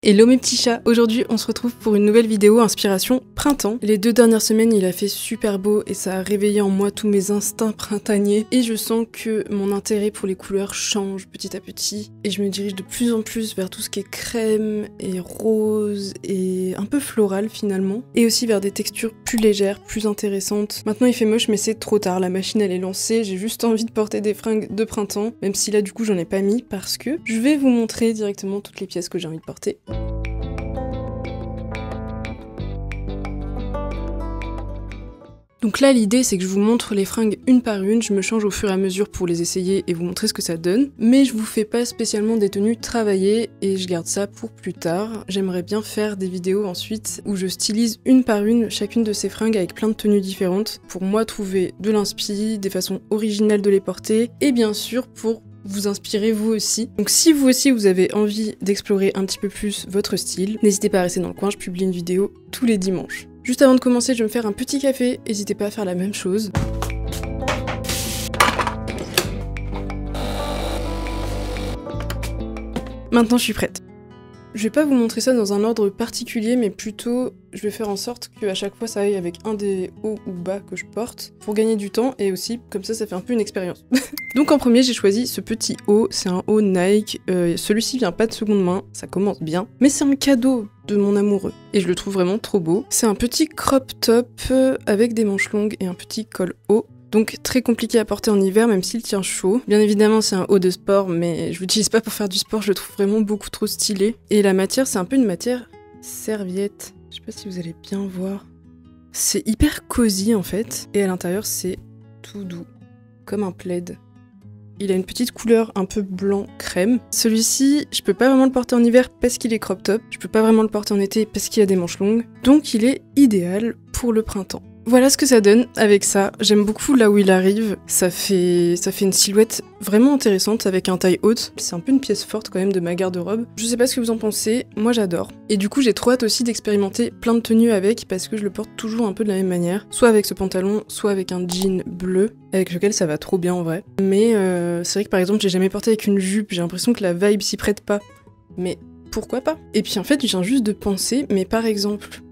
Hello mes petits chats, aujourd'hui on se retrouve pour une nouvelle vidéo inspiration printemps. Les 2 dernières semaines il a fait super beau et ça a réveillé en moi tous mes instincts printaniers et je sens que mon intérêt pour les couleurs change petit à petit et je me dirige de plus en plus vers tout ce qui est crème et rose et un peu floral finalement et aussi vers des textures plus légères, plus intéressantes. Maintenant il fait moche mais c'est trop tard, la machine elle est lancée, j'ai juste envie de porter des fringues de printemps même si là du coup j'en ai pas mis parce que je vais vous montrer directement toutes les pièces que j'ai envie de porter. Donc là l'idée c'est que je vous montre les fringues une par une, je me change au fur et à mesure pour les essayer et vous montrer ce que ça donne, mais je vous fais pas spécialement des tenues travaillées et je garde ça pour plus tard. J'aimerais bien faire des vidéos ensuite où je stylise une par une chacune de ces fringues avec plein de tenues différentes pour moi trouver de l'inspi, des façons originales de les porter et bien sûr pour vous inspirez vous aussi. Donc si vous aussi vous avez envie d'explorer un petit peu plus votre style, n'hésitez pas à rester dans le coin, je publie une vidéo tous les dimanches. Juste avant de commencer, je vais me faire un petit café, n'hésitez pas à faire la même chose. Maintenant je suis prête. Je vais pas vous montrer ça dans un ordre particulier, mais plutôt je vais faire en sorte qu'à chaque fois ça aille avec un des hauts ou bas que je porte, pour gagner du temps, et aussi comme ça fait un peu une expérience. Donc en premier j'ai choisi ce petit haut, c'est un haut Nike, celui-ci vient pas de seconde main, ça commence bien, mais c'est un cadeau de mon amoureux, et je le trouve vraiment trop beau. C'est un petit crop top avec des manches longues et un petit col haut. Donc très compliqué à porter en hiver même s'il tient chaud. Bien évidemment c'est un haut de sport mais je l'utilise pas pour faire du sport, je le trouve vraiment beaucoup trop stylé. Et la matière c'est un peu une matière serviette, je sais pas si vous allez bien voir. C'est hyper cosy en fait et à l'intérieur c'est tout doux, comme un plaid. Il a une petite couleur un peu blanc crème. Celui-ci, je peux pas vraiment le porter en hiver parce qu'il est crop top. Je peux pas vraiment le porter en été parce qu'il a des manches longues. Donc il est idéal pour le printemps. Voilà ce que ça donne avec ça. J'aime beaucoup là où il arrive. Ça fait une silhouette vraiment intéressante avec un taille haute. C'est un peu une pièce forte quand même de ma garde-robe. Je sais pas ce que vous en pensez, moi j'adore. Et du coup j'ai trop hâte aussi d'expérimenter plein de tenues avec parce que je le porte toujours un peu de la même manière. Soit avec ce pantalon, soit avec un jean bleu, avec lequel ça va trop bien en vrai. Mais c'est vrai que par exemple j'ai jamais porté avec une jupe, j'ai l'impression que la vibe s'y prête pas. Mais pourquoi pas? Et puis en fait je viens juste de penser, mais par exemple,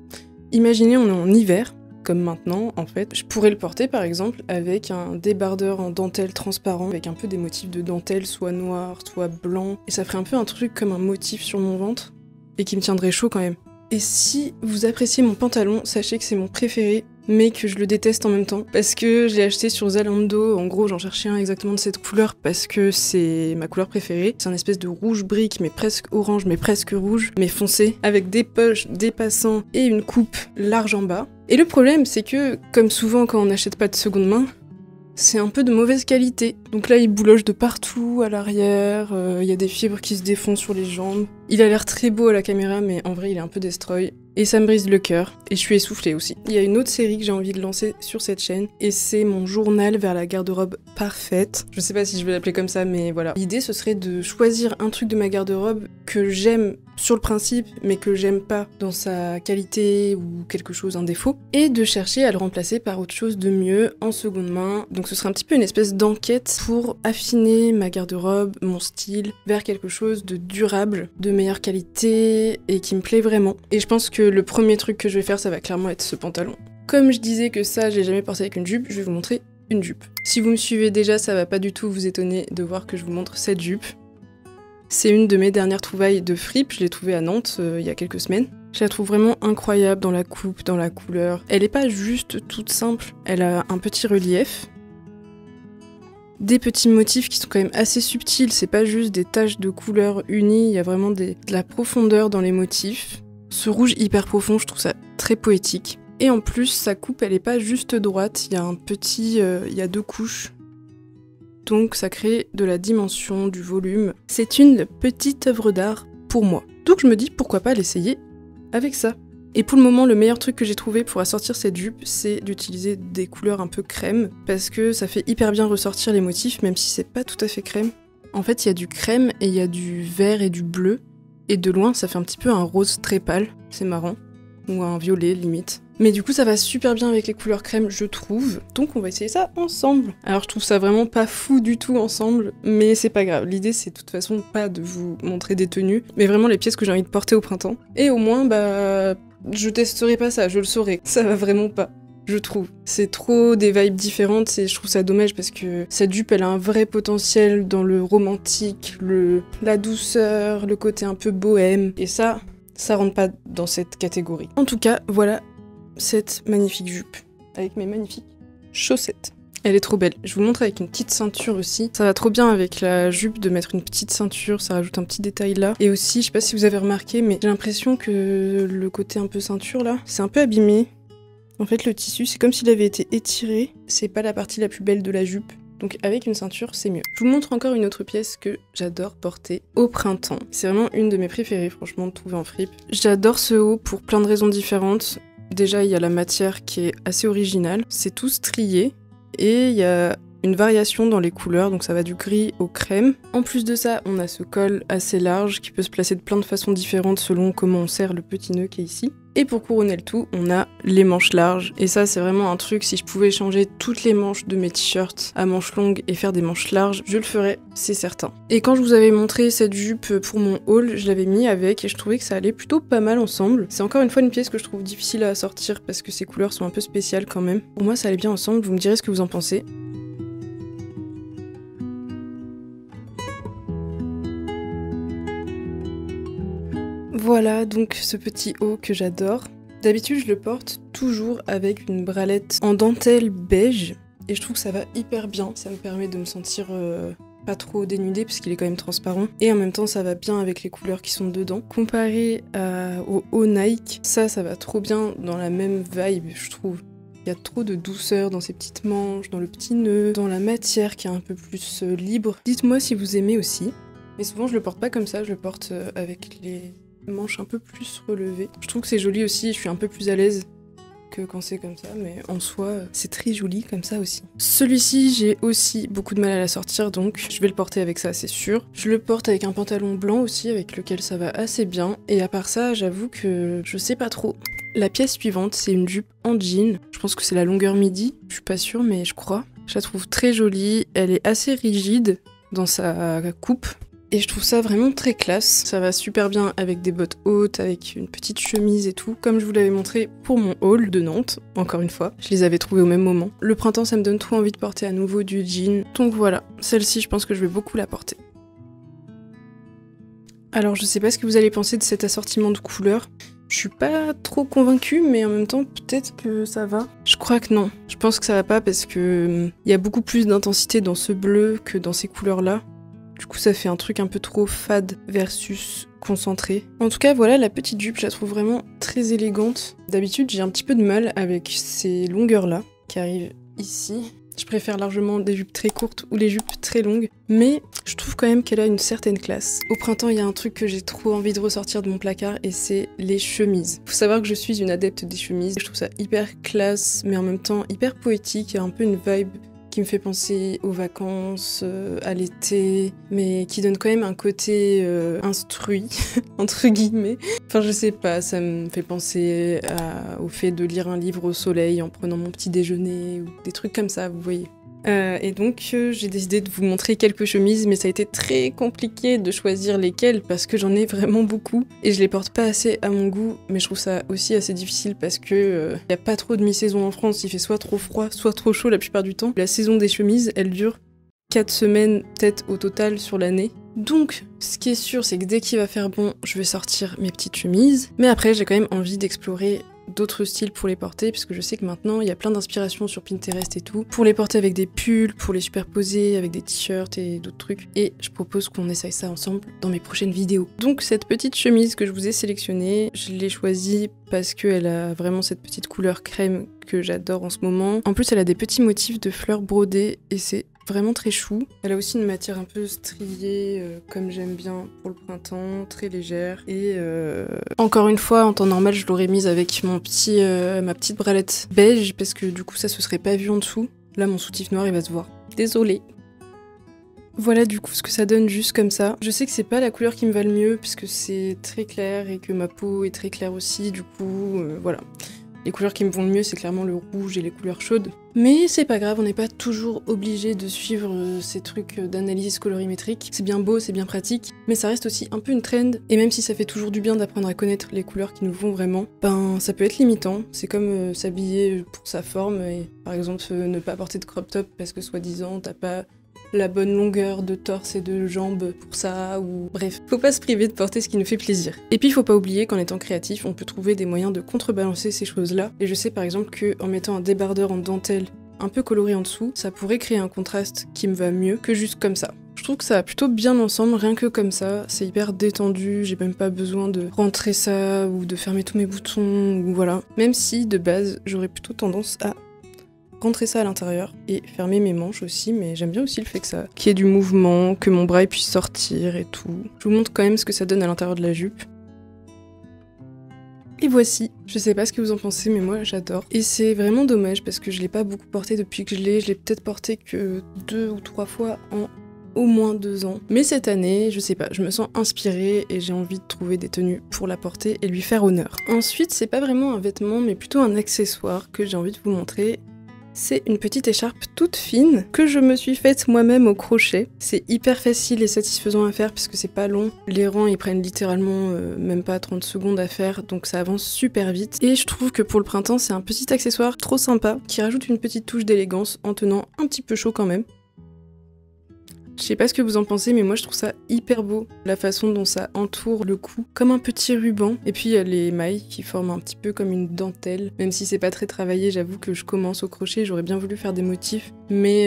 imaginez on est en hiver, comme maintenant, en fait, je pourrais le porter par exemple avec un débardeur en dentelle transparent, avec un peu des motifs de dentelle, soit noir, soit blanc, et ça ferait un peu un truc comme un motif sur mon ventre, et qui me tiendrait chaud quand même. Et si vous appréciez mon pantalon, sachez que c'est mon préféré, mais que je le déteste en même temps, parce que je l'ai acheté sur Zalando, en gros j'en cherchais un exactement de cette couleur, parce que c'est ma couleur préférée. C'est un espèce de rouge brique, mais presque orange, mais presque rouge, mais foncé, avec des poches dépassant et une coupe large en bas. Et le problème c'est que, comme souvent quand on n'achète pas de seconde main, c'est un peu de mauvaise qualité. Donc là il bouloche de partout, à l'arrière, il y a des fibres qui se défont sur les jambes. Il a l'air très beau à la caméra mais en vrai il est un peu destroy. Et ça me brise le cœur, et je suis essoufflée aussi. Il y a une autre série que j'ai envie de lancer sur cette chaîne, et c'est mon journal vers la garde-robe parfaite. Je sais pas si je vais l'appeler comme ça, mais voilà. L'idée, ce serait de choisir un truc de ma garde-robe que j'aime sur le principe, mais que j'aime pas dans sa qualité ou quelque chose, un défaut, et de chercher à le remplacer par autre chose de mieux en seconde main. Donc ce serait un petit peu une espèce d'enquête pour affiner ma garde-robe, mon style, vers quelque chose de durable, de meilleure qualité, et qui me plaît vraiment. Et je pense que le premier truc que je vais faire, ça va clairement être ce pantalon. Comme je disais que ça, je l'ai jamais porté avec une jupe, je vais vous montrer une jupe. Si vous me suivez déjà, ça va pas du tout vous étonner de voir que je vous montre cette jupe. C'est une de mes dernières trouvailles de fripe, je l'ai trouvée à Nantes il y a quelques semaines. Je la trouve vraiment incroyable dans la coupe, dans la couleur. Elle est pas juste toute simple, elle a un petit relief. Des petits motifs qui sont quand même assez subtils, c'est pas juste des taches de couleurs unies, il y a vraiment de la profondeur dans les motifs. Ce rouge hyper profond, je trouve ça très poétique. Et en plus, sa coupe, elle est pas juste droite, il y a il y a 2 couches. Donc ça crée de la dimension, du volume. C'est une petite œuvre d'art pour moi. Donc je me dis, pourquoi pas l'essayer avec ça. Et pour le moment, le meilleur truc que j'ai trouvé pour assortir cette jupe, c'est d'utiliser des couleurs un peu crème, parce que ça fait hyper bien ressortir les motifs, même si c'est pas tout à fait crème. En fait, il y a du crème et il y a du vert et du bleu. Et de loin, ça fait un petit peu un rose très pâle, c'est marrant. Ou un violet, limite. Mais du coup ça va super bien avec les couleurs crème je trouve, donc on va essayer ça ensemble. Alors je trouve ça vraiment pas fou du tout ensemble, mais c'est pas grave, l'idée c'est de toute façon pas de vous montrer des tenues, mais vraiment les pièces que j'ai envie de porter au printemps. Et au moins bah je testerai pas ça, je le saurai, ça va vraiment pas. Je trouve. C'est trop des vibes différentes et je trouve ça dommage parce que cette jupe elle a un vrai potentiel dans le romantique, la douceur, le côté un peu bohème et ça rentre pas dans cette catégorie. En tout cas, voilà cette magnifique jupe avec mes magnifiques chaussettes. Elle est trop belle. Je vous montre avec une petite ceinture aussi. Ça va trop bien avec la jupe de mettre une petite ceinture, ça rajoute un petit détail là. Et aussi, je sais pas si vous avez remarqué, mais j'ai l'impression que le côté un peu ceinture là, c'est un peu abîmé. En fait, le tissu, c'est comme s'il avait été étiré. C'est pas la partie la plus belle de la jupe. Donc avec une ceinture, c'est mieux. Je vous montre encore une autre pièce que j'adore porter au printemps. C'est vraiment une de mes préférées, franchement, de trouver en fripe. J'adore ce haut pour plein de raisons différentes. Déjà, il y a la matière qui est assez originale. C'est tout strié. Et il y a une variation dans les couleurs, donc ça va du gris au crème. En plus de ça, on a ce col assez large qui peut se placer de plein de façons différentes selon comment on serre le petit nœud qui est ici. Et pour couronner le tout, on a les manches larges. Et ça, c'est vraiment un truc, si je pouvais changer toutes les manches de mes t-shirts à manches longues et faire des manches larges, je le ferais, c'est certain. Et quand je vous avais montré cette jupe pour mon haul, je l'avais mis avec et je trouvais que ça allait plutôt pas mal ensemble. C'est encore une fois une pièce que je trouve difficile à sortir parce que ses couleurs sont un peu spéciales quand même. Pour moi, ça allait bien ensemble, vous me direz ce que vous en pensez. Voilà donc ce petit haut que j'adore. D'habitude je le porte toujours avec une bralette en dentelle beige et je trouve que ça va hyper bien. Ça me permet de me sentir pas trop dénudée parce qu'il est quand même transparent et en même temps ça va bien avec les couleurs qui sont dedans. Comparé au haut Nike, ça va trop bien dans la même vibe je trouve. Il y a trop de douceur dans ces petites manches, dans le petit nœud, dans la matière qui est un peu plus libre. Dites-moi si vous aimez aussi. Mais souvent je le porte pas comme ça, je le porte avec les manches un peu plus relevées. Je trouve que c'est joli aussi, je suis un peu plus à l'aise que quand c'est comme ça, mais en soi, c'est très joli comme ça aussi. Celui-ci, j'ai aussi beaucoup de mal à la sortir, donc je vais le porter avec ça, c'est sûr. Je le porte avec un pantalon blanc aussi, avec lequel ça va assez bien, et à part ça, j'avoue que je sais pas trop. La pièce suivante, c'est une jupe en jean. Je pense que c'est la longueur midi, je suis pas sûre, mais je crois. Je la trouve très jolie, elle est assez rigide dans sa coupe. Et je trouve ça vraiment très classe. Ça va super bien avec des bottes hautes, avec une petite chemise et tout, comme je vous l'avais montré pour mon haul de Nantes, encore une fois. Je les avais trouvés au même moment. Le printemps, ça me donne trop envie de porter à nouveau du jean. Donc voilà, celle-ci, je pense que je vais beaucoup la porter. Alors je sais pas ce que vous allez penser de cet assortiment de couleurs. Je suis pas trop convaincue, mais en même temps, peut-être que ça va. Je crois que non. Je pense que ça va pas parce que y a beaucoup plus d'intensité dans ce bleu que dans ces couleurs-là. Du coup, ça fait un truc un peu trop fade versus concentré. En tout cas, voilà, la petite jupe, je la trouve vraiment très élégante. D'habitude, j'ai un petit peu de mal avec ces longueurs-là qui arrivent ici. Je préfère largement des jupes très courtes ou les jupes très longues, mais je trouve quand même qu'elle a une certaine classe. Au printemps, il y a un truc que j'ai trop envie de ressortir de mon placard et c'est les chemises. Faut savoir que je suis une adepte des chemises. Je trouve ça hyper classe, mais en même temps hyper poétique. Il y a un peu une vibe qui me fait penser aux vacances, à l'été, mais qui donne quand même un côté instruit, entre guillemets. Enfin, je sais pas, ça me fait penser au fait de lire un livre au soleil en prenant mon petit déjeuner, ou des trucs comme ça, vous voyez. Et donc j'ai décidé de vous montrer quelques chemises, mais ça a été très compliqué de choisir lesquelles parce que j'en ai vraiment beaucoup et je les porte pas assez à mon goût, mais je trouve ça aussi assez difficile parce que y a pas trop de mi-saison en France, il fait soit trop froid, soit trop chaud la plupart du temps. La saison des chemises, elle dure 4 semaines peut-être au total sur l'année. Donc, ce qui est sûr, c'est que dès qu'il va faire bon, je vais sortir mes petites chemises, mais après j'ai quand même envie d'explorer d'autres styles pour les porter, puisque je sais que maintenant il y a plein d'inspirations sur Pinterest et tout, pour les porter avec des pulls, pour les superposer avec des t-shirts et d'autres trucs, et je propose qu'on essaye ça ensemble dans mes prochaines vidéos. Donc cette petite chemise que je vous ai sélectionnée, je l'ai choisie parce qu'elle a vraiment cette petite couleur crème que j'adore en ce moment. En plus elle a des petits motifs de fleurs brodées et c'est vraiment très chou. Elle a aussi une matière un peu striée, comme j'aime bien pour le printemps, très légère. Et encore une fois, en temps normal, je l'aurais mise avec ma petite bralette beige, parce que du coup, ça se serait pas vu en dessous. Là, mon soutif noir, il va se voir. Désolée. Voilà du coup ce que ça donne juste comme ça. Je sais que c'est pas la couleur qui me va le mieux, puisque c'est très clair et que ma peau est très claire aussi, du coup, voilà. Les couleurs qui me vont le mieux, c'est clairement le rouge et les couleurs chaudes. Mais c'est pas grave, on n'est pas toujours obligé de suivre ces trucs d'analyse colorimétrique. C'est bien beau, c'est bien pratique, mais ça reste aussi un peu une trend. Et même si ça fait toujours du bien d'apprendre à connaître les couleurs qui nous vont vraiment, ben ça peut être limitant. C'est comme s'habiller pour sa forme et par exemple ne pas porter de crop top parce que soi-disant t'as pas la bonne longueur de torse et de jambes pour ça, ou bref, faut pas se priver de porter ce qui nous fait plaisir. Et puis faut pas oublier qu'en étant créatif, on peut trouver des moyens de contrebalancer ces choses-là, et je sais par exemple qu'en mettant un débardeur en dentelle un peu coloré en dessous, ça pourrait créer un contraste qui me va mieux que juste comme ça. Je trouve que ça va plutôt bien ensemble, rien que comme ça, c'est hyper détendu, j'ai même pas besoin de rentrer ça, ou de fermer tous mes boutons, ou voilà. Même si, de base, j'aurais plutôt tendance à rentrer ça à l'intérieur et fermer mes manches aussi, mais j'aime bien aussi le fait que ça, qu'il y ait du mouvement, que mon bras puisse sortir et tout. Je vous montre quand même ce que ça donne à l'intérieur de la jupe. Et voici, je sais pas ce que vous en pensez, mais moi j'adore. Et c'est vraiment dommage parce que je l'ai pas beaucoup porté depuis que je l'ai peut-être porté que 2 ou 3 fois en au moins 2 ans. Mais cette année, je sais pas, je me sens inspirée et j'ai envie de trouver des tenues pour la porter et lui faire honneur. Ensuite, c'est pas vraiment un vêtement, mais plutôt un accessoire que j'ai envie de vous montrer. C'est une petite écharpe toute fine que je me suis faite moi-même au crochet. C'est hyper facile et satisfaisant à faire parce que c'est pas long. Les rangs ils prennent littéralement même pas 30 secondes à faire, donc ça avance super vite. Et je trouve que pour le printemps c'est un petit accessoire trop sympa qui rajoute une petite touche d'élégance en tenant un petit peu chaud quand même. Je sais pas ce que vous en pensez, mais moi je trouve ça hyper beau, la façon dont ça entoure le cou, comme un petit ruban. Et puis il y a les mailles qui forment un petit peu comme une dentelle. Même si c'est pas très travaillé, j'avoue que je commence au crochet, j'aurais bien voulu faire des motifs. Mais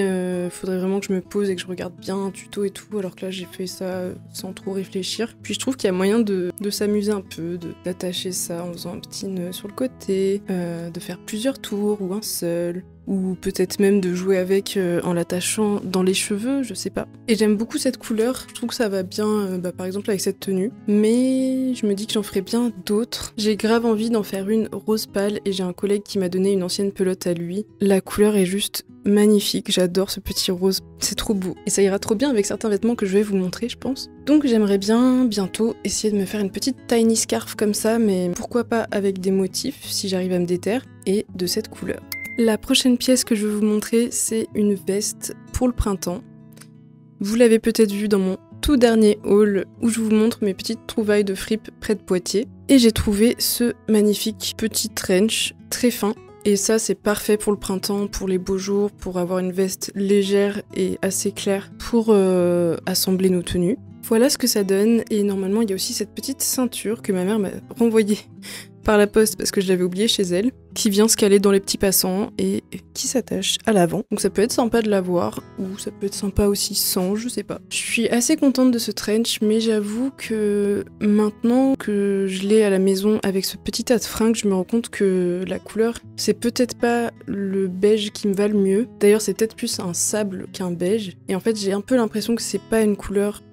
faudrait vraiment que je me pose et que je regarde bien un tuto et tout, alors que là j'ai fait ça sans trop réfléchir. Puis je trouve qu'il y a moyen de s'amuser un peu, d'attacher ça en faisant un petit nœud sur le côté, de faire plusieurs tours ou un seul. Ou peut-être même de jouer avec en l'attachant dans les cheveux, je sais pas. Et j'aime beaucoup cette couleur, je trouve que ça va bien par exemple avec cette tenue, mais je me dis que j'en ferai bien d'autres. J'ai grave envie d'en faire une rose pâle et j'ai un collègue qui m'a donné une ancienne pelote à lui. La couleur est juste magnifique, j'adore ce petit rose, c'est trop beau. Et ça ira trop bien avec certains vêtements que je vais vous montrer, je pense. Donc j'aimerais bien bientôt essayer de me faire une petite tiny scarf comme ça, mais pourquoi pas avec des motifs si j'arrive à me déterre, et de cette couleur. La prochaine pièce que je vais vous montrer, c'est une veste pour le printemps. Vous l'avez peut-être vu dans mon tout dernier haul où je vous montre mes petites trouvailles de fripe près de Poitiers. Et j'ai trouvé ce magnifique petit trench très fin. Et ça, c'est parfait pour le printemps, pour les beaux jours, pour avoir une veste légère et assez claire pour assembler nos tenues. Voilà ce que ça donne. Et normalement, il y a aussi cette petite ceinture que ma mère m'a renvoyée par la poste parce que je l'avais oubliée chez elle, qui vient se caler dans les petits passants et qui s'attache à l'avant. Donc ça peut être sympa de l'avoir, ou ça peut être sympa aussi sans, je sais pas. Je suis assez contente de ce trench, mais j'avoue que maintenant que je l'ai à la maison avec ce petit tas de fringues, je me rends compte que la couleur, c'est peut-être pas le beige qui me va le mieux. D'ailleurs, c'est peut-être plus un sable qu'un beige. Et en fait, j'ai un peu l'impression que c'est pas une couleur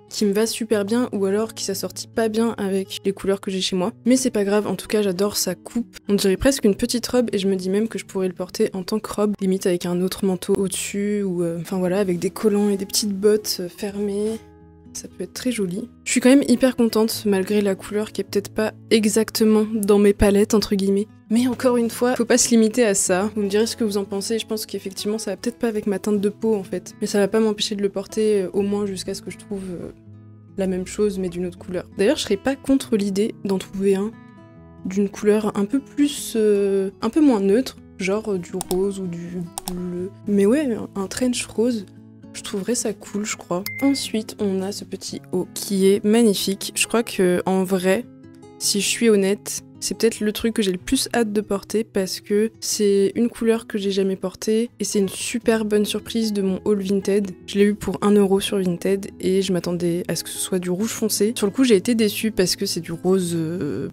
qui me va super bien, ou alors qui s'assortit pas bien avec les couleurs que j'ai chez moi. Mais c'est pas grave, en tout cas j'adore sa coupe. On dirait presque une petite robe et je me dis même que je pourrais le porter en tant que robe, limite avec un autre manteau au-dessus, ou enfin voilà, avec des collants et des petites bottes fermées. Ça peut être très joli. Je suis quand même hyper contente, malgré la couleur qui est peut-être pas exactement dans mes palettes, entre guillemets. Mais encore une fois, faut pas se limiter à ça. Vous me direz ce que vous en pensez, je pense qu'effectivement ça va peut-être pas avec ma teinte de peau en fait. Mais ça va pas m'empêcher de le porter au moins jusqu'à ce que je trouve la même chose mais d'une autre couleur. D'ailleurs, je serais pas contre l'idée d'en trouver un d'une couleur un peu plus... un peu moins neutre, genre du rose ou du bleu. Mais ouais, un trench rose, je trouverais ça cool, je crois. Ensuite, on a ce petit haut qui est magnifique. Je crois que en vrai, si je suis honnête, c'est peut-être le truc que j'ai le plus hâte de porter parce que c'est une couleur que j'ai jamais portée et c'est une super bonne surprise de mon haul Vinted. Je l'ai eu pour 1 € sur Vinted et je m'attendais à ce que ce soit du rouge foncé. Sur le coup, j'ai été déçue parce que c'est du rose,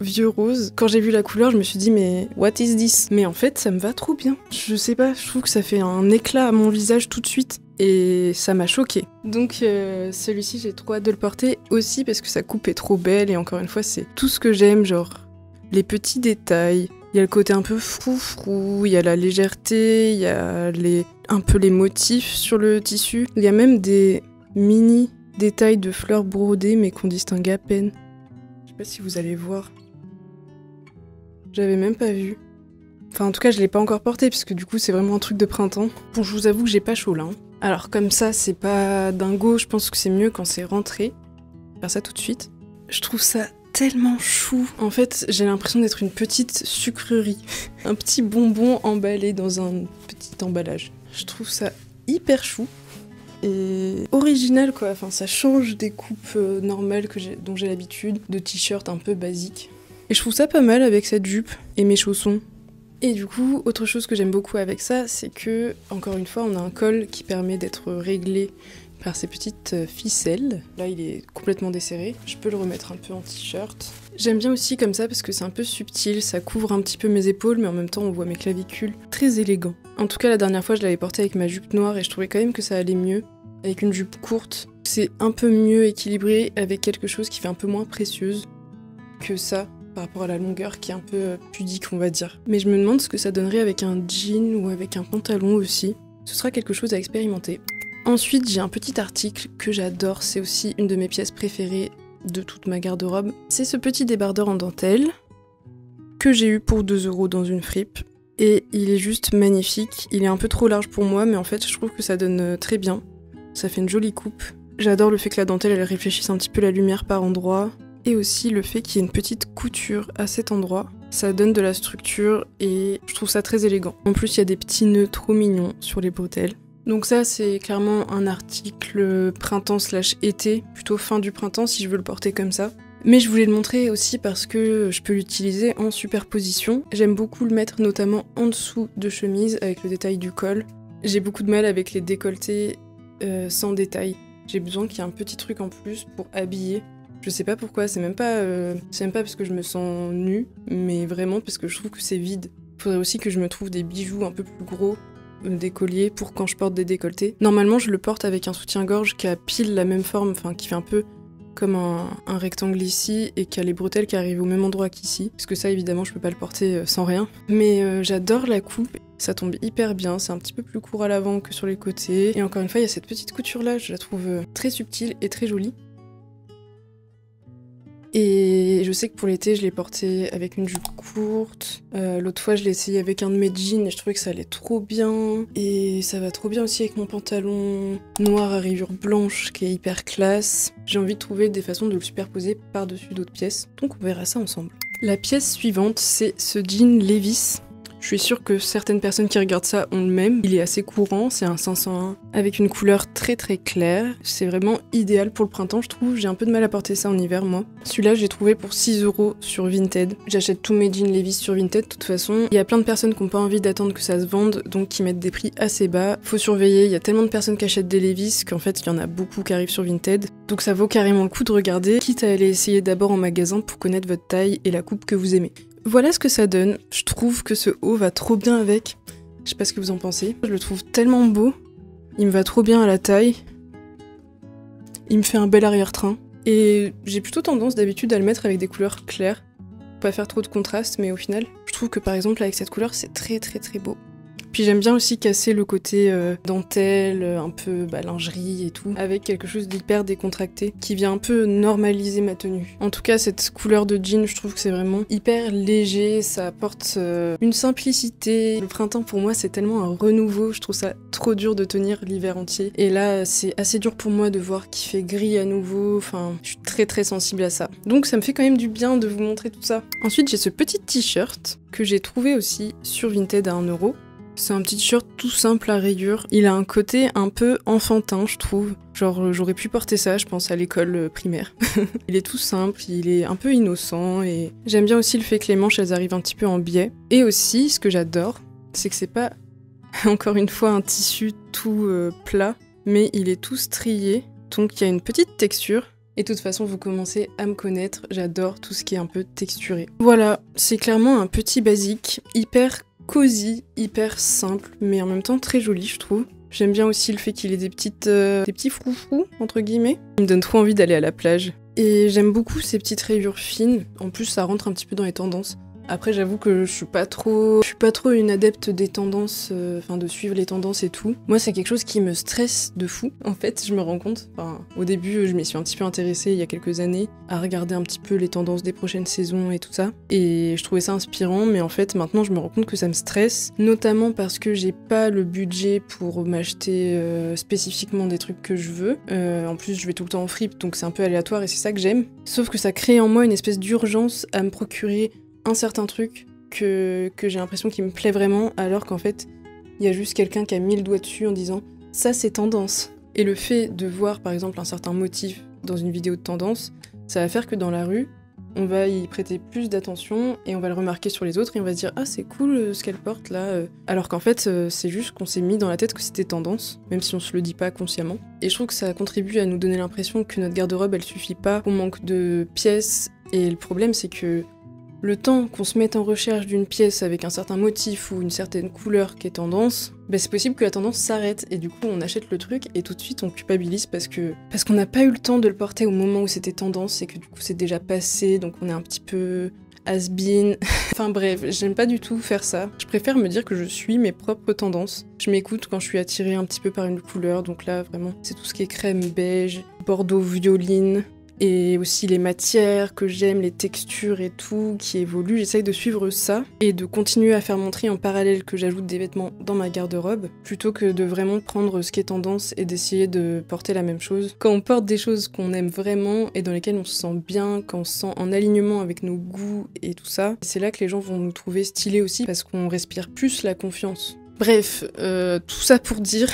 vieux rose. Quand j'ai vu la couleur, je me suis dit mais what is this? Mais en fait, ça me va trop bien. Je sais pas, je trouve que ça fait un éclat à mon visage tout de suite. Et ça m'a choquée. Donc celui-ci, j'ai trop hâte de le porter aussi parce que sa coupe est trop belle et encore une fois, c'est tout ce que j'aime, genre les petits détails. Il y a le côté un peu froufrou, il y a la légèreté, il y a un peu les motifs sur le tissu. Il y a même des mini détails de fleurs brodées mais qu'on distingue à peine. Je sais pas si vous allez voir. J'avais même pas vu. Enfin en tout cas je l'ai pas encore porté parce que du coup c'est vraiment un truc de printemps. Bon je vous avoue que j'ai pas chaud là. Alors comme ça c'est pas dingo, je pense que c'est mieux quand c'est rentré. Faire ça tout de suite. Je trouve ça tellement chou. En fait j'ai l'impression d'être une petite sucrerie. Un petit bonbon emballé dans un petit emballage. Je trouve ça hyper chou. Et original quoi, enfin ça change des coupes normales dont j'ai l'habitude, de t-shirt un peu basique. Et je trouve ça pas mal avec cette jupe et mes chaussons. Et du coup, autre chose que j'aime beaucoup avec ça, c'est que, encore une fois, on a un col qui permet d'être réglé par ces petites ficelles. Là, il est complètement desserré. Je peux le remettre un peu en t-shirt. J'aime bien aussi comme ça parce que c'est un peu subtil, ça couvre un petit peu mes épaules, mais en même temps, on voit mes clavicules. Très élégant. En tout cas, la dernière fois, je l'avais porté avec ma jupe noire et je trouvais quand même que ça allait mieux. Avec une jupe courte, c'est un peu mieux équilibré avec quelque chose qui fait un peu moins précieuse que ça. Par rapport à la longueur qui est un peu pudique on va dire. Mais je me demande ce que ça donnerait avec un jean ou avec un pantalon aussi. Ce sera quelque chose à expérimenter. Ensuite j'ai un petit article que j'adore, c'est aussi une de mes pièces préférées de toute ma garde-robe. C'est ce petit débardeur en dentelle que j'ai eu pour 2 € dans une fripe. Et il est juste magnifique, il est un peu trop large pour moi mais en fait je trouve que ça donne très bien. Ça fait une jolie coupe. J'adore le fait que la dentelle elle réfléchisse un petit peu la lumière par endroits. Et aussi le fait qu'il y ait une petite couture à cet endroit, ça donne de la structure et je trouve ça très élégant. En plus il y a des petits nœuds trop mignons sur les bretelles. Donc ça c'est clairement un article printemps/été, plutôt fin du printemps si je veux le porter comme ça. Mais je voulais le montrer aussi parce que je peux l'utiliser en superposition. J'aime beaucoup le mettre notamment en dessous de chemise avec le détail du col. J'ai beaucoup de mal avec les décolletés sans détail. J'ai besoin qu'il y ait un petit truc en plus pour habiller. Je sais pas pourquoi, c'est même pas parce que je me sens nue, mais vraiment parce que je trouve que c'est vide. Faudrait aussi que je me trouve des bijoux un peu plus gros, des colliers, pour quand je porte des décolletés. Normalement, je le porte avec un soutien-gorge qui a pile la même forme, enfin qui fait un peu comme un rectangle ici, et qui a les bretelles qui arrivent au même endroit qu'ici. Parce que ça, évidemment, je peux pas le porter sans rien. Mais j'adore la coupe, ça tombe hyper bien, c'est un petit peu plus court à l'avant que sur les côtés. Et encore une fois, il y a cette petite couture-là, je la trouve très subtile et très jolie. Et je sais que pour l'été, je l'ai porté avec une jupe courte. L'autre fois, je l'ai essayé avec un de mes jeans et je trouvais que ça allait trop bien. Et ça va trop bien aussi avec mon pantalon noir à rayures blanches qui est hyper classe. J'ai envie de trouver des façons de le superposer par-dessus d'autres pièces. Donc on verra ça ensemble. La pièce suivante, c'est ce jean Levi's. Je suis sûre que certaines personnes qui regardent ça ont le même. Il est assez courant, c'est un 501 avec une couleur très très claire. C'est vraiment idéal pour le printemps, je trouve. J'ai un peu de mal à porter ça en hiver, moi. Celui-là, j'ai trouvé pour 6 € sur Vinted. J'achète tous mes jeans Levi's sur Vinted, de toute façon. Il y a plein de personnes qui n'ont pas envie d'attendre que ça se vende, donc qui mettent des prix assez bas. Faut surveiller, il y a tellement de personnes qui achètent des Levi's qu'en fait, il y en a beaucoup qui arrivent sur Vinted. Donc ça vaut carrément le coup de regarder, quitte à aller essayer d'abord en magasin pour connaître votre taille et la coupe que vous aimez. Voilà ce que ça donne, je trouve que ce haut va trop bien avec, je sais pas ce que vous en pensez, je le trouve tellement beau, il me va trop bien à la taille, il me fait un bel arrière-train, et j'ai plutôt tendance d'habitude à le mettre avec des couleurs claires, pas faire trop de contraste, mais au final, je trouve que par exemple avec cette couleur c'est très très très beau. Puis j'aime bien aussi casser le côté dentelle, un peu lingerie et tout, avec quelque chose d'hyper décontracté, qui vient un peu normaliser ma tenue. En tout cas, cette couleur de jean, je trouve que c'est vraiment hyper léger, ça apporte une simplicité. Le printemps, pour moi, c'est tellement un renouveau, je trouve ça trop dur de tenir l'hiver entier. Et là, c'est assez dur pour moi de voir qu'il fait gris à nouveau, enfin, je suis très très sensible à ça. Donc ça me fait quand même du bien de vous montrer tout ça. Ensuite, j'ai ce petit t-shirt que j'ai trouvé aussi sur Vinted à 1 €. C'est un petit t-shirt tout simple à rayures. Il a un côté un peu enfantin, je trouve. Genre, j'aurais pu porter ça, je pense, à l'école primaire. Il est tout simple, il est un peu innocent et j'aime bien aussi le fait que les manches, elles arrivent un petit peu en biais. Et aussi, ce que j'adore, c'est que c'est pas, encore une fois, un tissu tout plat, mais il est tout strié. Donc, il y a une petite texture. Et de toute façon, vous commencez à me connaître, j'adore tout ce qui est un peu texturé. Voilà, c'est clairement un petit basique, hyper cosy, hyper simple, mais en même temps très joli, je trouve. J'aime bien aussi le fait qu'il ait des petits froufrous, entre guillemets. Il me donne trop envie d'aller à la plage. Et j'aime beaucoup ces petites rayures fines. En plus, ça rentre un petit peu dans les tendances. Après j'avoue que je suis pas trop une adepte des tendances, enfin de suivre les tendances et tout. Moi c'est quelque chose qui me stresse de fou. En fait je me rends compte, au début je m'y suis un petit peu intéressée il y a quelques années à regarder un petit peu les tendances des prochaines saisons et tout ça. Et je trouvais ça inspirant, mais en fait maintenant je me rends compte que ça me stresse, notamment parce que j'ai pas le budget pour m'acheter spécifiquement des trucs que je veux. En plus je vais tout le temps en fripe, donc c'est un peu aléatoire et c'est ça que j'aime. Sauf que ça crée en moi une espèce d'urgence à me procurer un certain truc que j'ai l'impression qu'il me plaît vraiment, alors qu'en fait, il y a juste quelqu'un qui a mis le doigt dessus en disant « ça c'est tendance ». Et le fait de voir par exemple un certain motif dans une vidéo de tendance, ça va faire que dans la rue, on va y prêter plus d'attention et on va le remarquer sur les autres et on va se dire « ah c'est cool ce qu'elle porte là ». Alors qu'en fait, c'est juste qu'on s'est mis dans la tête que c'était tendance, même si on se le dit pas consciemment. Et je trouve que ça contribue à nous donner l'impression que notre garde-robe elle suffit pas, qu'on manque de pièces. Et le problème c'est que le temps qu'on se mette en recherche d'une pièce avec un certain motif ou une certaine couleur qui est tendance, c'est possible que la tendance s'arrête et du coup on achète le truc et tout de suite on culpabilise parce qu'on n'a pas eu le temps de le porter au moment où c'était tendance et que du coup c'est déjà passé, donc on est un petit peu has-been. Enfin bref, j'aime pas du tout faire ça. Je préfère me dire que je suis mes propres tendances. Je m'écoute quand je suis attirée un petit peu par une couleur, donc là vraiment c'est tout ce qui est crème beige, bordeaux violine. Et aussi les matières que j'aime, les textures et tout qui évoluent, j'essaye de suivre ça et de continuer à faire mon tri en parallèle que j'ajoute des vêtements dans ma garde-robe plutôt que de vraiment prendre ce qui est tendance et d'essayer de porter la même chose. Quand on porte des choses qu'on aime vraiment et dans lesquelles on se sent bien, quand on se sent en alignement avec nos goûts et tout ça, c'est là que les gens vont nous trouver stylés aussi parce qu'on respire plus la confiance. Bref, tout ça pour dire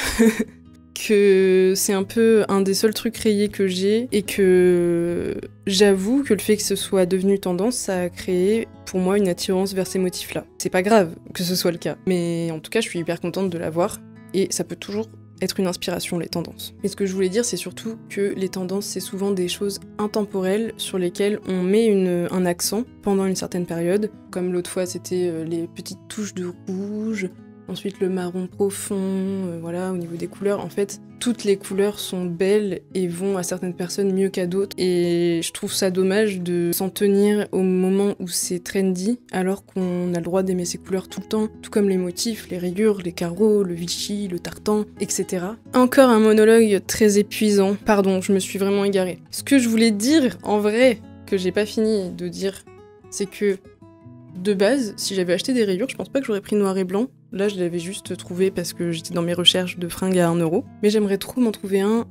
que c'est un peu un des seuls trucs rayés que j'ai et que j'avoue que le fait que ce soit devenu tendance, ça a créé pour moi une attirance vers ces motifs-là. C'est pas grave que ce soit le cas, mais en tout cas je suis hyper contente de l'avoir et ça peut toujours être une inspiration, les tendances. Mais ce que je voulais dire, c'est surtout que les tendances, c'est souvent des choses intemporelles sur lesquelles on met un accent pendant une certaine période. Comme l'autre fois, c'était les petites touches de rouge, ensuite le marron profond, voilà, au niveau des couleurs. En fait, toutes les couleurs sont belles et vont à certaines personnes mieux qu'à d'autres. Et je trouve ça dommage de s'en tenir au moment où c'est trendy, alors qu'on a le droit d'aimer ces couleurs tout le temps, tout comme les motifs, les rayures, les carreaux, le Vichy, le tartan, etc. Encore un monologue très épuisant. Pardon, je me suis vraiment égarée. Ce que je voulais dire, en vrai, que j'ai pas fini de dire, c'est que de base, si j'avais acheté des rayures, je pense pas que j'aurais pris noir et blanc. Là, je l'avais juste trouvé parce que j'étais dans mes recherches de fringues à 1€. Mais j'aimerais trop m'en trouver un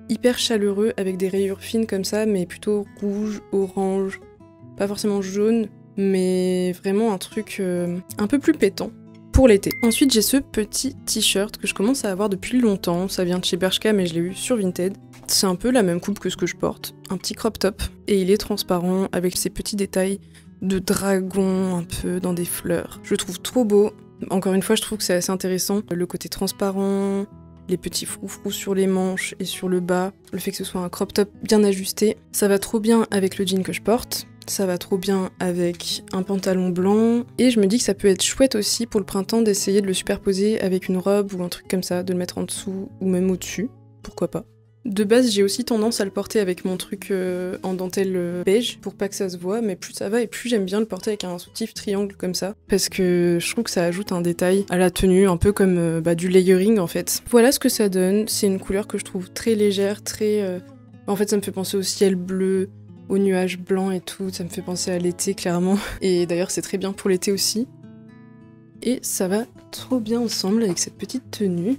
hyper chaleureux avec des rayures fines comme ça, mais plutôt rouge, orange, pas forcément jaune, mais vraiment un truc un peu plus pétant pour l'été. Ensuite, j'ai ce petit t-shirt que je commence à avoir depuis longtemps. Ça vient de chez Bershka, mais je l'ai eu sur Vinted. C'est un peu la même coupe que ce que je porte. Un petit crop top. Et il est transparent avec ces petits détails de dragon un peu dans des fleurs. Je le trouve trop beau. Encore une fois, je trouve que c'est assez intéressant. Le côté transparent, les petits froufrous sur les manches et sur le bas, le fait que ce soit un crop top bien ajusté. Ça va trop bien avec le jean que je porte. Ça va trop bien avec un pantalon blanc. Et je me dis que ça peut être chouette aussi pour le printemps d'essayer de le superposer avec une robe ou un truc comme ça, de le mettre en dessous ou même au-dessus. Pourquoi pas. De base, j'ai aussi tendance à le porter avec mon truc en dentelle beige pour pas que ça se voit, mais plus ça va et plus j'aime bien le porter avec un soutif triangle comme ça, parce que je trouve que ça ajoute un détail à la tenue, un peu comme du layering en fait. Voilà ce que ça donne, c'est une couleur que je trouve très légère, très... En fait, ça me fait penser au ciel bleu, aux nuages blancs et tout, ça me fait penser à l'été clairement, et d'ailleurs c'est très bien pour l'été aussi. Et ça va trop bien ensemble avec cette petite tenue.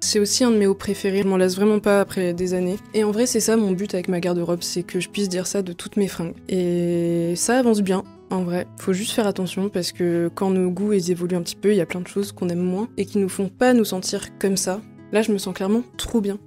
C'est aussi un de mes hauts préférés, je m'en lasse vraiment pas après des années. Et en vrai, c'est ça mon but avec ma garde-robe, c'est que je puisse dire ça de toutes mes fringues. Et ça avance bien, en vrai. Faut juste faire attention parce que quand nos goûts ils évoluent un petit peu, il y a plein de choses qu'on aime moins et qui nous font pas nous sentir comme ça. Là, je me sens clairement trop bien.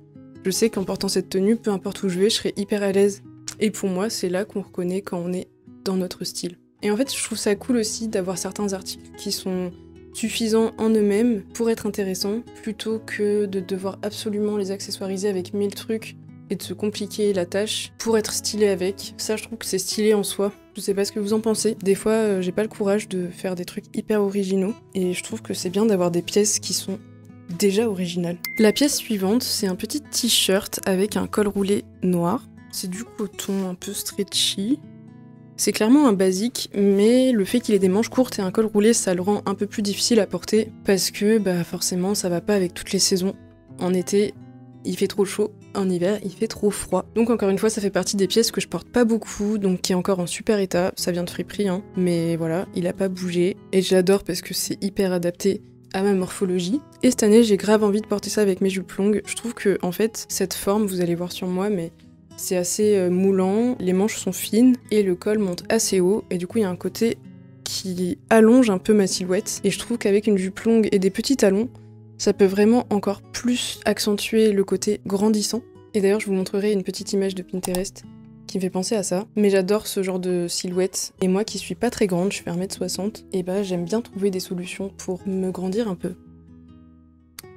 Je sais qu'en portant cette tenue, peu importe où je vais, je serai hyper à l'aise. Et pour moi, c'est là qu'on reconnaît quand on est dans notre style. Et en fait, je trouve ça cool aussi d'avoir certains articles qui sont suffisants en eux-mêmes pour être intéressants, plutôt que de devoir absolument les accessoiriser avec 1000 trucs et de se compliquer la tâche pour être stylé avec. Ça, je trouve que c'est stylé en soi. Je sais pas ce que vous en pensez. Des fois, j'ai pas le courage de faire des trucs hyper originaux et je trouve que c'est bien d'avoir des pièces qui sont déjà originales. La pièce suivante, c'est un petit t-shirt avec un col roulé noir. C'est du coton un peu stretchy. C'est clairement un basique, mais le fait qu'il ait des manches courtes et un col roulé, ça le rend un peu plus difficile à porter, parce que forcément ça va pas avec toutes les saisons. En été, il fait trop chaud, en hiver, il fait trop froid. Donc encore une fois, ça fait partie des pièces que je porte pas beaucoup, donc qui est encore en super état. Ça vient de Friperie, hein, mais voilà, il a pas bougé. Et je l'adore parce que c'est hyper adapté à ma morphologie. Et cette année, j'ai grave envie de porter ça avec mes jupes longues. Je trouve que, en fait, cette forme, vous allez voir sur moi, mais c'est assez moulant, les manches sont fines et le col monte assez haut. Et du coup, il y a un côté qui allonge un peu ma silhouette. Et je trouve qu'avec une jupe longue et des petits talons, ça peut vraiment encore plus accentuer le côté grandissant. Et d'ailleurs, je vous montrerai une petite image de Pinterest qui me fait penser à ça. Mais j'adore ce genre de silhouette. Et moi qui suis pas très grande, je fais 1m60, et j'aime bien trouver des solutions pour me grandir un peu.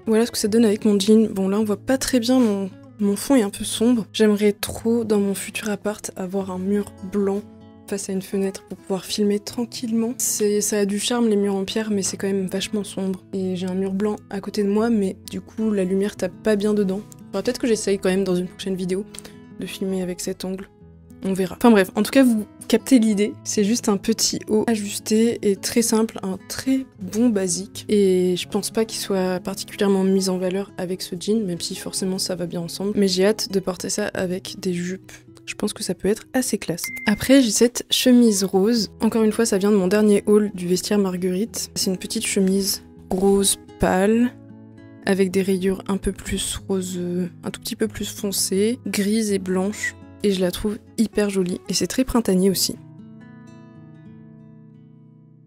Voilà ce que ça donne avec mon jean. Bon, là on voit pas très bien, mon fond est un peu sombre. J'aimerais trop, dans mon futur appart, avoir un mur blanc face à une fenêtre pour pouvoir filmer tranquillement. Ça a du charme les murs en pierre, mais c'est quand même vachement sombre. Et j'ai un mur blanc à côté de moi, mais du coup la lumière tape pas bien dedans. Faudra peut-être que j'essaye quand même dans une prochaine vidéo de filmer avec cet angle. On verra. Enfin bref, en tout cas vous captez l'idée. C'est juste un petit haut ajusté et très simple, un très bon basique. Et je pense pas qu'il soit particulièrement mis en valeur avec ce jean, même si forcément ça va bien ensemble. Mais j'ai hâte de porter ça avec des jupes. Je pense que ça peut être assez classe. Après, j'ai cette chemise rose. Encore une fois, ça vient de mon dernier haul du vestiaire Marguerite. C'est une petite chemise rose pâle, avec des rayures un peu plus rose, un tout petit peu plus foncé, grise et blanche. Et je la trouve hyper jolie. Et c'est très printanier aussi.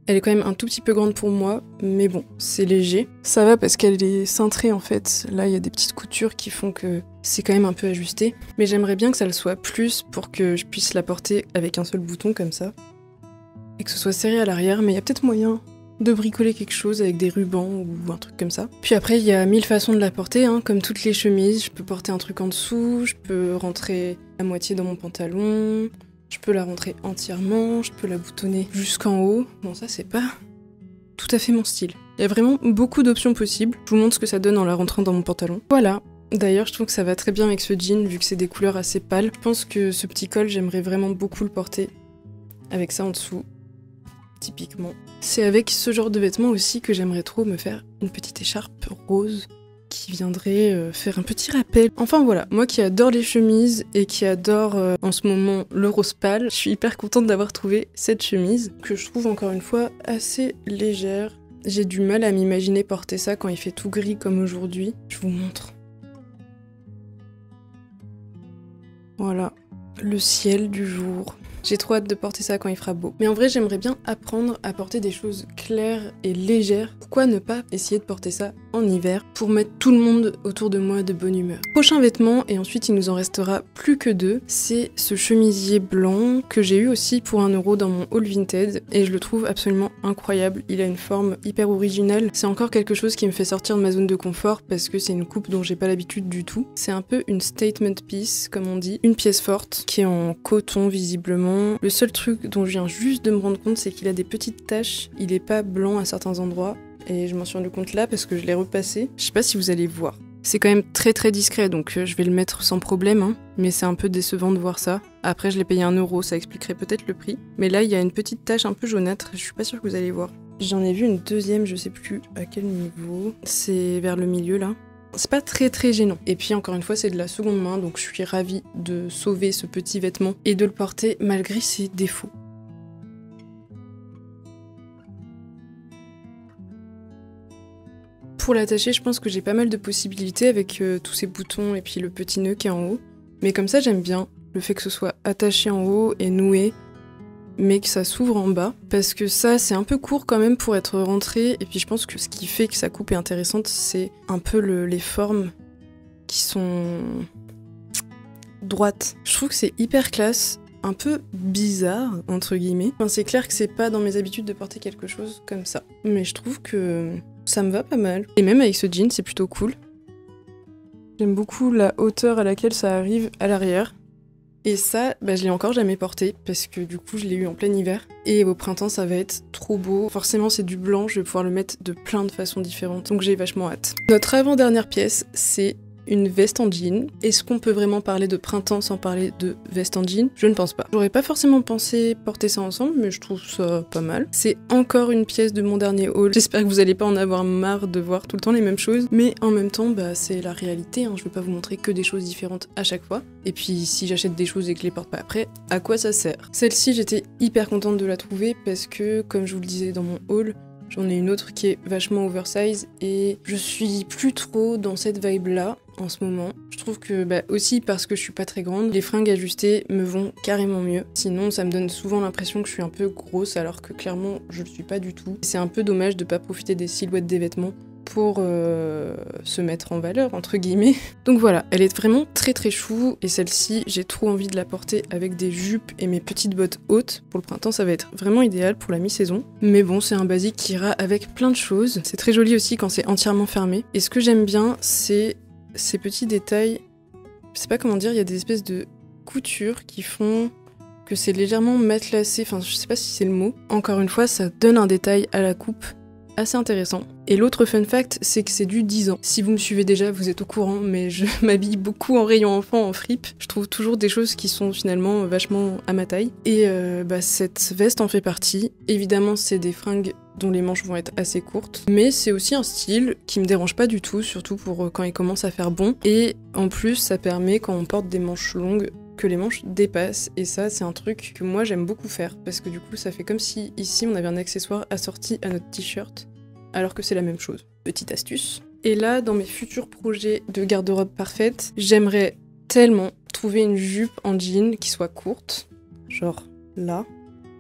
Elle est quand même un tout petit peu grande pour moi, mais bon, c'est léger. Ça va parce qu'elle est cintrée en fait. Là, il y a des petites coutures qui font que c'est quand même un peu ajusté. Mais j'aimerais bien que ça le soit plus pour que je puisse la porter avec un seul bouton comme ça. Et que ce soit serré à l'arrière, mais il y a peut-être moyen de bricoler quelque chose avec des rubans ou un truc comme ça. Puis après, il y a 1000 façons de la porter, hein, comme toutes les chemises. Je peux porter un truc en dessous, je peux rentrer à moitié dans mon pantalon, je peux la rentrer entièrement, je peux la boutonner jusqu'en haut. Bon, ça, c'est pas tout à fait mon style. Il y a vraiment beaucoup d'options possibles. Je vous montre ce que ça donne en la rentrant dans mon pantalon. Voilà. D'ailleurs, je trouve que ça va très bien avec ce jean, vu que c'est des couleurs assez pâles. Je pense que ce petit col, j'aimerais vraiment beaucoup le porter avec ça en dessous. Typiquement. C'est avec ce genre de vêtements aussi que j'aimerais trop me faire une petite écharpe rose qui viendrait faire un petit rappel. Enfin voilà, moi qui adore les chemises et qui adore en ce moment le rose pâle, je suis hyper contente d'avoir trouvé cette chemise que je trouve encore une fois assez légère. J'ai du mal à m'imaginer porter ça quand il fait tout gris comme aujourd'hui. Je vous montre. Voilà, le ciel du jour. J'ai trop hâte de porter ça quand il fera beau. Mais en vrai, j'aimerais bien apprendre à porter des choses claires et légères. Pourquoi ne pas essayer de porter ça en hiver pour mettre tout le monde autour de moi de bonne humeur. Prochain vêtement, et ensuite il nous en restera plus que deux, c'est ce chemisier blanc que j'ai eu aussi pour 1 € dans mon haul Vinted et je le trouve absolument incroyable. Il a une forme hyper originale. C'est encore quelque chose qui me fait sortir de ma zone de confort parce que c'est une coupe dont j'ai pas l'habitude du tout. C'est un peu une statement piece, comme on dit, une pièce forte qui est en coton visiblement. Le seul truc dont je viens juste de me rendre compte, c'est qu'il a des petites taches. Il est pas blanc à certains endroits. Et je m'en suis rendu compte là parce que je l'ai repassé. Je sais pas si vous allez voir. C'est quand même très très discret donc je vais le mettre sans problème, hein. Mais c'est un peu décevant de voir ça. Après je l'ai payé 1 €, ça expliquerait peut-être le prix. Mais là il y a une petite tache un peu jaunâtre, je suis pas sûre que vous allez voir. J'en ai vu une deuxième, je sais plus à quel niveau. C'est vers le milieu là. C'est pas très très gênant. Et puis encore une fois c'est de la seconde main donc je suis ravie de sauver ce petit vêtement et de le porter malgré ses défauts. Pour l'attacher, je pense que j'ai pas mal de possibilités avec tous ces boutons et puis le petit nœud qui est en haut. Mais comme ça, j'aime bien le fait que ce soit attaché en haut et noué, mais que ça s'ouvre en bas. Parce que ça, c'est un peu court quand même pour être rentré. Et puis je pense que ce qui fait que sa coupe est intéressante, c'est un peu les formes qui sont droites. Je trouve que c'est hyper classe. Un peu bizarre, entre guillemets. Enfin, c'est clair que c'est pas dans mes habitudes de porter quelque chose comme ça. Mais je trouve que ça me va pas mal. Et même avec ce jean, c'est plutôt cool. J'aime beaucoup la hauteur à laquelle ça arrive à l'arrière. Et ça, je l'ai encore jamais porté, parce que du coup, je l'ai eu en plein hiver. Et au printemps, ça va être trop beau. Forcément, c'est du blanc, je vais pouvoir le mettre de plein de façons différentes. Donc j'ai vachement hâte. Notre avant-dernière pièce, c'est une veste en jean. Est-ce qu'on peut vraiment parler de printemps sans parler de veste en jean? Je ne pense pas. J'aurais pas forcément pensé porter ça ensemble, mais je trouve ça pas mal. C'est encore une pièce de mon dernier haul. J'espère que vous allez pas en avoir marre de voir tout le temps les mêmes choses, mais en même temps, bah c'est la réalité, hein. Je vais pas vous montrer que des choses différentes à chaque fois. Et puis si j'achète des choses et que je les porte pas après, à quoi ça sert? Celle-ci, j'étais hyper contente de la trouver parce que, comme je vous le disais dans mon haul, j'en ai une autre qui est vachement oversize et je suis plus trop dans cette vibe là en ce moment. Je trouve que aussi parce que je suis pas très grande, les fringues ajustées me vont carrément mieux. Sinon ça me donne souvent l'impression que je suis un peu grosse alors que clairement je le suis pas du tout. C'est un peu dommage de pas profiter des silhouettes des vêtements pour se mettre en valeur entre guillemets. Donc voilà, elle est vraiment très très chou et celle-ci j'ai trop envie de la porter avec des jupes et mes petites bottes hautes. Pour le printemps ça va être vraiment idéal pour la mi-saison. Mais bon, c'est un basique qui ira avec plein de choses. C'est très joli aussi quand c'est entièrement fermé. Et ce que j'aime bien, c'est ces petits détails. Je sais pas comment dire, il y a des espèces de coutures qui font que c'est légèrement matelassé, enfin je sais pas si c'est le mot. Encore une fois, ça donne un détail à la coupe assez intéressant. Et l'autre fun fact, c'est que c'est du 10 ans. Si vous me suivez déjà, vous êtes au courant, mais je m'habille beaucoup en rayon enfant, en fripe. Je trouve toujours des choses qui sont finalement vachement à ma taille. Et cette veste en fait partie. Évidemment, c'est des fringues dont les manches vont être assez courtes, mais c'est aussi un style qui me dérange pas du tout, surtout pour quand il commence à faire bon. Et en plus, ça permet, quand on porte des manches longues, que les manches dépassent, et ça c'est un truc que moi j'aime beaucoup faire, parce que du coup ça fait comme si ici on avait un accessoire assorti à notre t-shirt, alors que c'est la même chose. Petite astuce. Et là, dans mes futurs projets de garde-robe parfaite, j'aimerais tellement trouver une jupe en jean qui soit courte, genre là,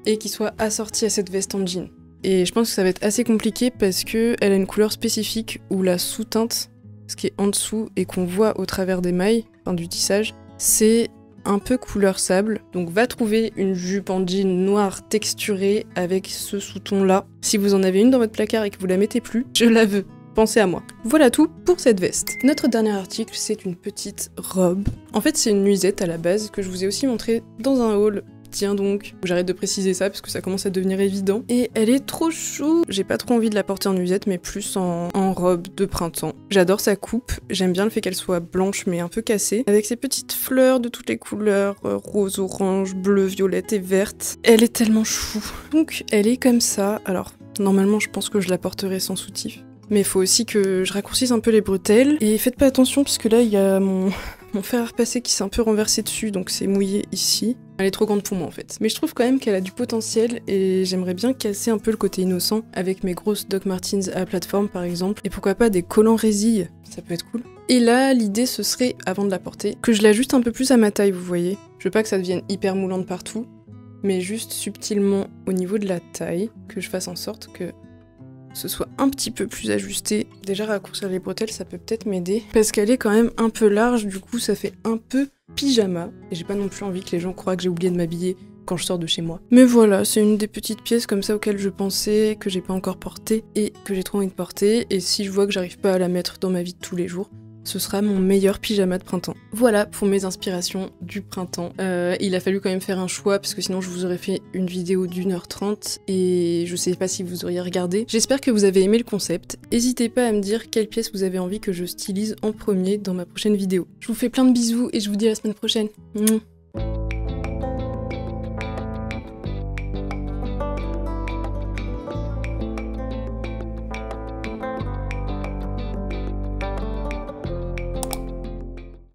et qui soit assortie à cette veste en jean. Et je pense que ça va être assez compliqué parce que elle a une couleur spécifique où la sous-teinte, ce qui est en dessous et qu'on voit au travers des mailles, enfin du tissage, c'est un peu couleur sable. Donc va trouver une jupe en jean noire texturée avec ce sous-ton là. Si vous en avez une dans votre placard et que vous la mettez plus, je la veux. Pensez à moi. Voilà tout pour cette veste. Notre dernier article, c'est une petite robe. En fait, c'est une nuisette à la base que je vous ai aussi montré dans un haul. Tiens donc, j'arrête de préciser ça parce que ça commence à devenir évident. Et elle est trop chou. J'ai pas trop envie de la porter en nuisette, mais plus en robe de printemps. J'adore sa coupe, j'aime bien le fait qu'elle soit blanche mais un peu cassée, avec ses petites fleurs de toutes les couleurs, rose, orange, bleu, violette et verte. Elle est tellement chou. Donc elle est comme ça. Alors, normalement je pense que je la porterai sans soutif. Mais il faut aussi que je raccourcisse un peu les bretelles. Et faites pas attention parce que là il y a mon fer à repasser qui s'est un peu renversé dessus, donc c'est mouillé ici. Elle est trop grande pour moi en fait. Mais je trouve quand même qu'elle a du potentiel et j'aimerais bien casser un peu le côté innocent avec mes grosses Doc Martens à plateforme par exemple. Et pourquoi pas des collants résille, ça peut être cool. Et là, l'idée ce serait, avant de la porter, que je l'ajuste un peu plus à ma taille, vous voyez. Je veux pas que ça devienne hyper moulant de partout, mais juste subtilement au niveau de la taille, que je fasse en sorte que ce soit un petit peu plus ajusté. Déjà raccourcir les bretelles ça peut peut-être m'aider parce qu'elle est quand même un peu large, du coup ça fait un peu pyjama et j'ai pas non plus envie que les gens croient que j'ai oublié de m'habiller quand je sors de chez moi. Mais voilà, c'est une des petites pièces comme ça auxquelles je pensais, que j'ai pas encore portée et que j'ai trop envie de porter, et si je vois que j'arrive pas à la mettre dans ma vie de tous les jours, ce sera mon meilleur pyjama de printemps. Voilà pour mes inspirations du printemps. Il a fallu quand même faire un choix parce que sinon je vous aurais fait une vidéo d'1h30 et je sais pas si vous auriez regardé. J'espère que vous avez aimé le concept. N'hésitez pas à me dire quelle pièce vous avez envie que je stylise en premier dans ma prochaine vidéo. Je vous fais plein de bisous et je vous dis à la semaine prochaine.